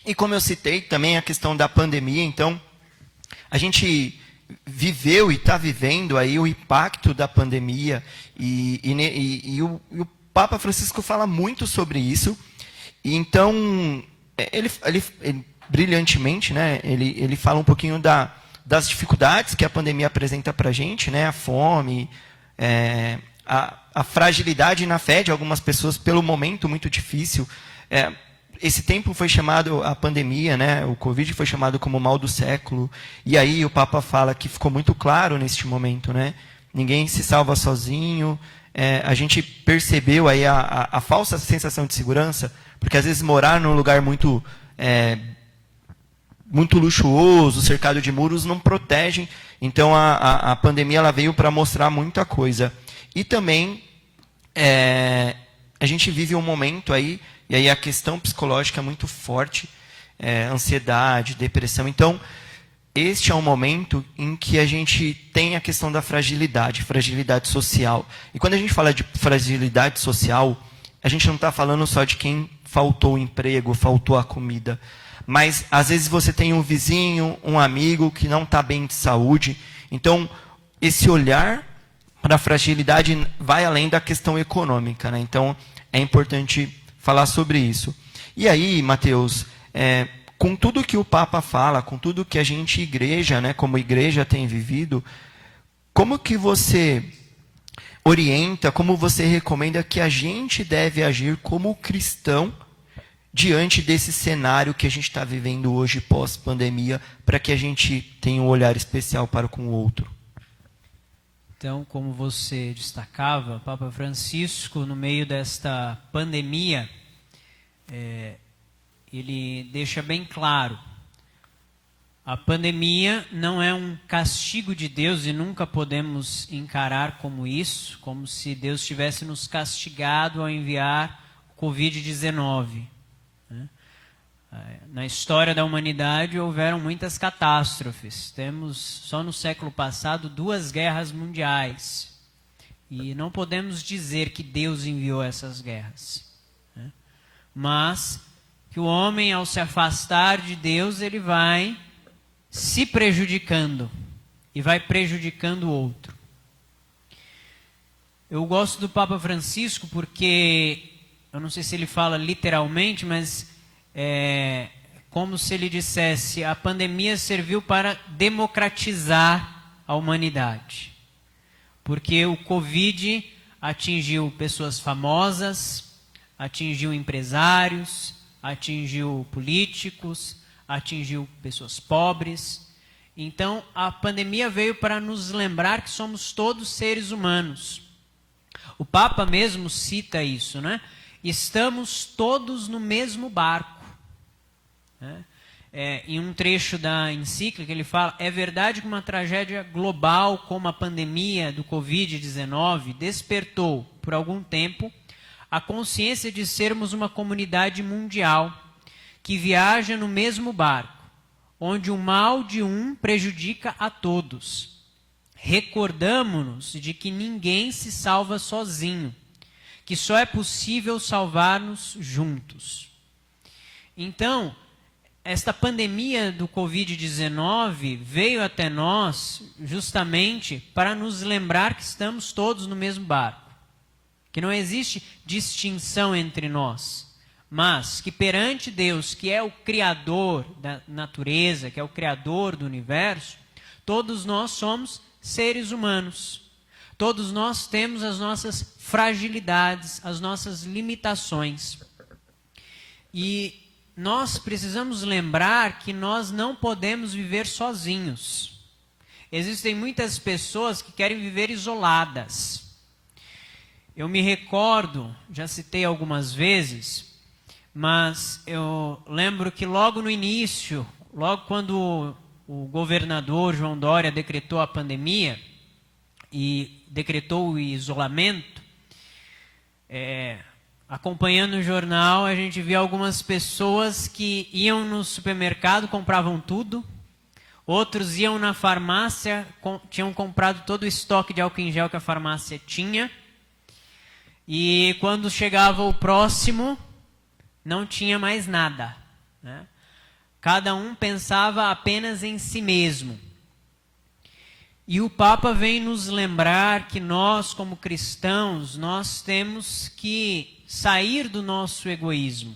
E como eu citei também a questão da pandemia, então, a gente viveu e está vivendo aí o impacto da pandemia e o Papa Francisco fala muito sobre isso. E então, ele brilhantemente, né, ele fala um pouquinho das dificuldades que a pandemia apresenta para a gente, né, a fome, a fragilidade na fé de algumas pessoas pelo momento muito difícil. Esse tempo foi chamado, a pandemia, né, o Covid foi chamado como o mal do século, e aí o Papa fala que ficou muito claro neste momento, né, ninguém se salva sozinho, a gente percebeu aí a falsa sensação de segurança, porque às vezes morar num lugar muito luxuoso, cercado de muros, não protegem, então a pandemia ela veio para mostrar muita coisa. E também a gente vive um momento aí, e aí a questão psicológica é muito forte, ansiedade, depressão. Então, este é um momento em que a gente tem a questão da fragilidade social. E quando a gente fala de fragilidade social, a gente não está falando só de quem faltou o emprego, faltou a comida. Mas, às vezes, você tem um vizinho, um amigo que não está bem de saúde. Então, esse olhar para a fragilidade vai além da questão econômica, né? Então, é importante falar sobre isso. E aí, Mateus, com tudo que o Papa fala, com tudo que a gente, igreja, né, como igreja tem vivido, como que você orienta, como você recomenda que a gente deve agir como cristão diante desse cenário que a gente está vivendo hoje pós-pandemia, para que a gente tenha um olhar especial para com o outro? Então, como você destacava, Papa Francisco, no meio desta pandemia, ele deixa bem claro, a pandemia não é um castigo de Deus e nunca podemos encarar como isso, como se Deus tivesse nos castigado ao enviar o Covid-19. Na história da humanidade houveram muitas catástrofes. Temos, só no século passado, 2 guerras mundiais. E não podemos dizer que Deus enviou essas guerras. Mas que o homem, ao se afastar de Deus, ele vai se prejudicando e vai prejudicando o outro. Eu gosto do Papa Francisco porque, eu não sei se ele fala literalmente, mas como se ele dissesse, a pandemia serviu para democratizar a humanidade. Porque o Covid atingiu pessoas famosas, atingiu empresários, atingiu políticos, atingiu pessoas pobres. Então, a pandemia veio para nos lembrar que somos todos seres humanos. O Papa mesmo cita isso, né? Estamos todos no mesmo barco. Em um trecho da encíclica ele fala, é verdade que uma tragédia global como a pandemia do Covid-19 despertou, por algum tempo, a consciência de sermos uma comunidade mundial que viaja no mesmo barco, onde o mal de um prejudica a todos. Recordamo-nos de que ninguém se salva sozinho, que só é possível salvar-nos juntos. Então, esta pandemia do Covid-19 veio até nós justamente para nos lembrar que estamos todos no mesmo barco, que não existe distinção entre nós, mas que perante Deus, que é o Criador da natureza, que é o Criador do universo, todos nós somos seres humanos. Todos nós temos as nossas fragilidades, as nossas limitações. E nós precisamos lembrar que nós não podemos viver sozinhos. Existem muitas pessoas que querem viver isoladas. Eu me recordo, já citei algumas vezes, mas eu lembro que logo no início, logo quando o governador João Dória decretou a pandemia e decretou o isolamento, acompanhando o jornal, a gente via algumas pessoas que iam no supermercado, compravam tudo. Outros iam na farmácia, tinham comprado todo o estoque de álcool em gel que a farmácia tinha. E quando chegava o próximo, não tinha mais nada, né? Cada um pensava apenas em si mesmo. E o Papa vem nos lembrar que nós, como cristãos, nós temos que sair do nosso egoísmo.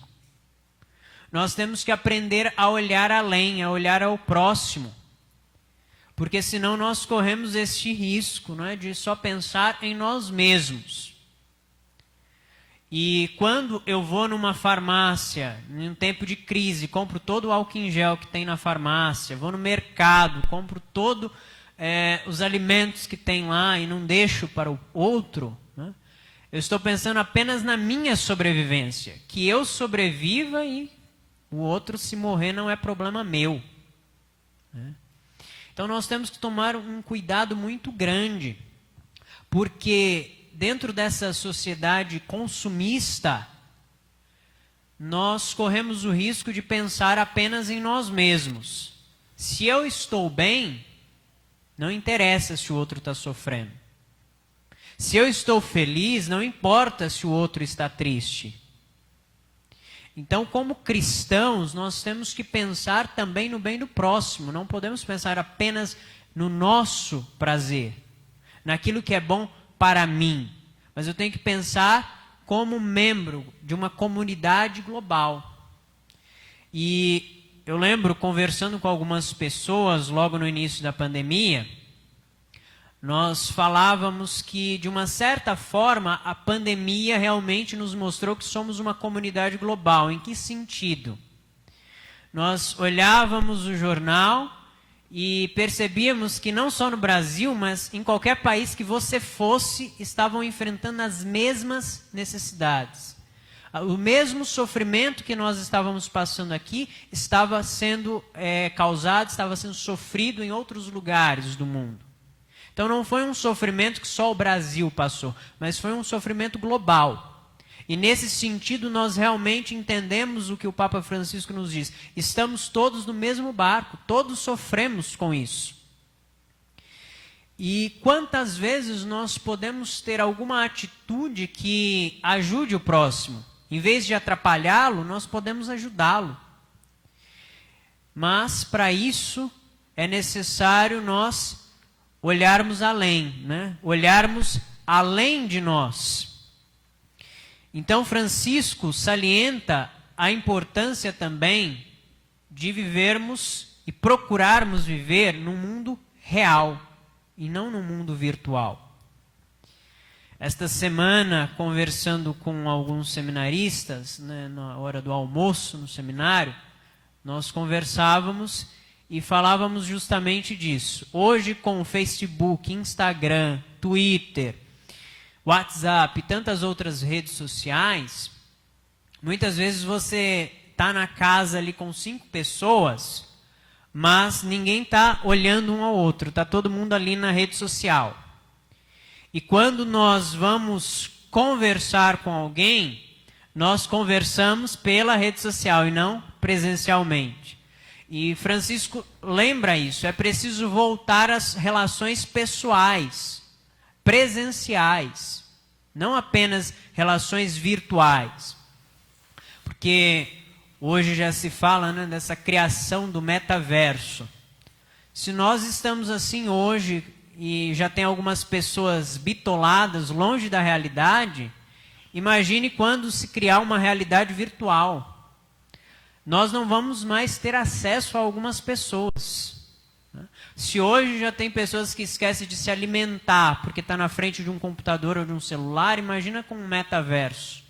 Nós temos que aprender a olhar além, a olhar ao próximo. Porque senão nós corremos este risco, não é, de só pensar em nós mesmos. E quando eu vou numa farmácia, em um tempo de crise, compro todo o álcool em gel que tem na farmácia, vou no mercado, compro todos os alimentos que tem lá e não deixo para o outro, né? Eu estou pensando apenas na minha sobrevivência, que eu sobreviva e o outro, se morrer, não é problema meu, né? Então nós temos que tomar um cuidado muito grande, porque dentro dessa sociedade consumista, nós corremos o risco de pensar apenas em nós mesmos. Se eu estou bem, não interessa se o outro está sofrendo. Se eu estou feliz, não importa se o outro está triste. Então, como cristãos, nós temos que pensar também no bem do próximo. Não podemos pensar apenas no nosso prazer, naquilo que é bom para mim. Mas eu tenho que pensar como membro de uma comunidade global. E eu lembro, conversando com algumas pessoas logo no início da pandemia, nós falávamos que, de uma certa forma, a pandemia realmente nos mostrou que somos uma comunidade global. Em que sentido? Nós olhávamos o jornal e percebíamos que não só no Brasil, mas em qualquer país que você fosse, estavam enfrentando as mesmas necessidades. O mesmo sofrimento que nós estávamos passando aqui estava sendo causado, estava sendo sofrido em outros lugares do mundo. Então não foi um sofrimento que só o Brasil passou, mas foi um sofrimento global. E nesse sentido nós realmente entendemos o que o Papa Francisco nos diz. Estamos todos no mesmo barco, todos sofremos com isso. E quantas vezes nós podemos ter alguma atitude que ajude o próximo? Em vez de atrapalhá-lo, nós podemos ajudá-lo. Mas para isso é necessário nós olharmos além, né? Olharmos além de nós. Então Francisco salienta a importância também de vivermos e procurarmos viver num mundo real e não num mundo virtual. Esta semana, conversando com alguns seminaristas, né, na hora do almoço no seminário, nós conversávamos e falávamos justamente disso. Hoje, com o Facebook, Instagram, Twitter, WhatsApp e tantas outras redes sociais, muitas vezes você está na casa ali com 5 pessoas, mas ninguém está olhando um ao outro, está todo mundo ali na rede social. E quando nós vamos conversar com alguém, nós conversamos pela rede social e não presencialmente. E Francisco lembra isso, é preciso voltar às relações pessoais, presenciais, não apenas relações virtuais. Porque hoje já se fala, né, dessa criação do metaverso. Se nós estamos assim hoje e já tem algumas pessoas bitoladas longe da realidade, imagine quando se criar uma realidade virtual. Nós não vamos mais ter acesso a algumas pessoas. Se hoje já tem pessoas que esquecem de se alimentar porque está na frente de um computador ou de um celular, imagina com um metaverso.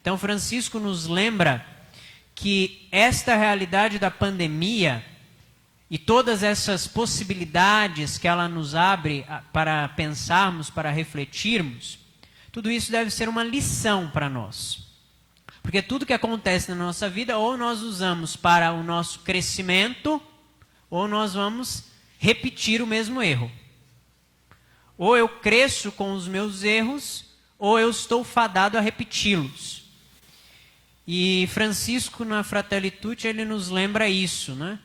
Então Francisco nos lembra que esta realidade da pandemia e todas essas possibilidades que ela nos abre para pensarmos, para refletirmos, tudo isso deve ser uma lição para nós. Porque tudo que acontece na nossa vida, ou nós usamos para o nosso crescimento, ou nós vamos repetir o mesmo erro. Ou eu cresço com os meus erros, ou eu estou fadado a repeti-los. E Francisco, na Fratelli Tutti, ele nos lembra isso, né?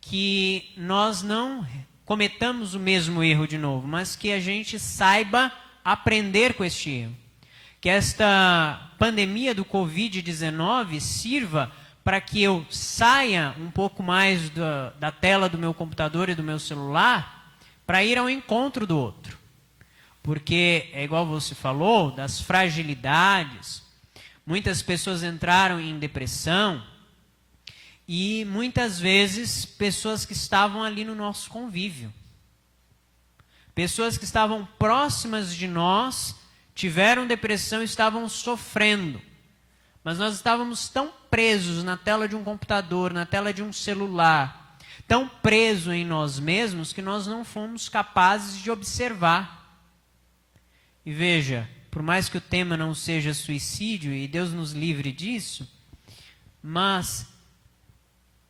Que nós não cometamos o mesmo erro de novo, mas que a gente saiba aprender com este erro. Que esta pandemia do Covid-19 sirva para que eu saia um pouco mais da tela do meu computador e do meu celular para ir ao encontro do outro. Porque, é igual você falou, das fragilidades, muitas pessoas entraram em depressão e muitas vezes pessoas que estavam ali no nosso convívio. Pessoas que estavam próximas de nós tiveram depressão e estavam sofrendo. Mas nós estávamos tão presos na tela de um computador, na tela de um celular, tão presos em nós mesmos que nós não fomos capazes de observar. E veja, por mais que o tema não seja suicídio, e Deus nos livre disso, mas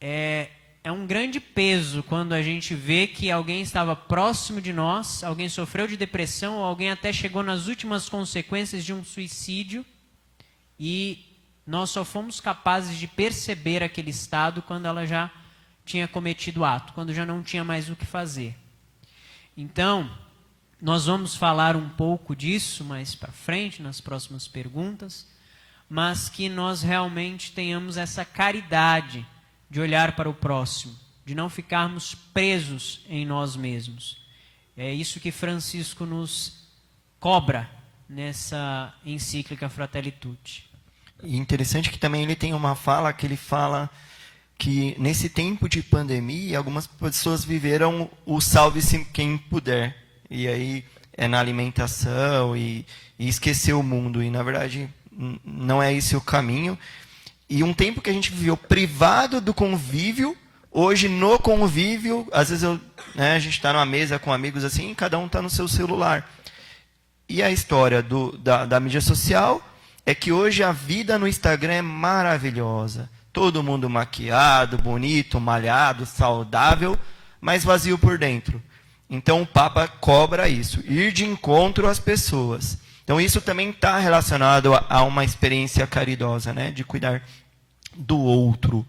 é um grande peso quando a gente vê que alguém estava próximo de nós, alguém sofreu de depressão, ou alguém até chegou nas últimas consequências de um suicídio, e nós só fomos capazes de perceber aquele estado quando ela já tinha cometido o ato, quando já não tinha mais o que fazer. Então, nós vamos falar um pouco disso mais para frente, nas próximas perguntas, mas que nós realmente tenhamos essa caridade de olhar para o próximo, de não ficarmos presos em nós mesmos. É isso que Francisco nos cobra nessa encíclica Fratelli Tutti. E interessante que também ele tem uma fala que ele fala que nesse tempo de pandemia, algumas pessoas viveram o salve-se quem puder. E aí é na alimentação e esquecer o mundo. E, na verdade, não é esse o caminho. E um tempo que a gente viveu privado do convívio, hoje no convívio, às vezes a gente está numa mesa com amigos assim, e cada um está no seu celular. E a história da mídia social é que hoje a vida no Instagram é maravilhosa. Todo mundo maquiado, bonito, malhado, saudável, mas vazio por dentro. Então o Papa cobra isso, ir de encontro às pessoas. Então isso também está relacionado a uma experiência caridosa, né? De cuidar do outro.